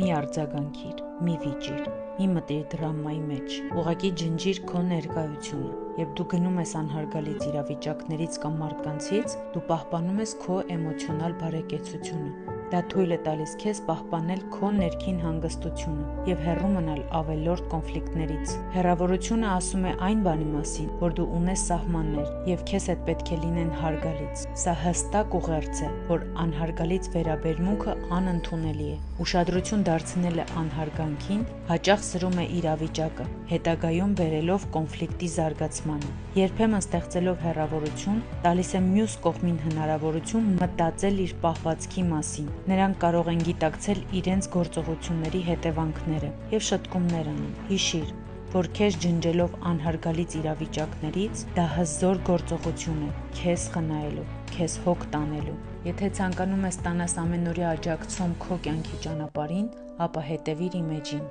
Մի արձագանքիր, մի վիճիր, մի մտիր դրամայի մեջ, ուղղակի ջնջիր քո ներկայությունը, երբ դու գնում ես անհարգալից իրավիճակներից կամ մարդկանցից, դու պահպանում ես քո էմոցիոնալ բարեկեցությունը։ Դա թույլ է տալիս քեզ պահպանել քո ներքին հանգստությունը եւ հեռու մնալ ավելորդ կոնֆլիկտներից։ Հեռավորությունը ասում է այն բանի մասին, որ դու ունես սահմաններ եւ քեզ հետ պետք է լինեն հարգալից։ Սա հստակ ուղերձ է, որ անհարգալից վերաբերմունքը անընդունելի է։ Ուշադրություն դարձնելը անհարգանքին հաճախ սրում է իրավիճակը, հետագայում բերելով կոնֆլիկտի զարգացմանը։ Երբեմն ստեղծելով հեռավորություն, տալիս է մյուս կողմին հնարավորություն մտածել իր պահվածքի մասին։ Նրանք կարող են գիտակցել իրենց գործողությունների հետևանքները եւ շտկումներ անեն։ Հիշիր, որ քեզ ջնջելով անհարգալից իրավիճակներից, դա հզոր գործողություն է քեզ խնայելու, քեզ հոգ տանելու։ Եթե ցանկանում ես ստանաս ամենօրյա աջակցում քո կյանքի ճանապարհին, ապա հետևիր իմ էջին։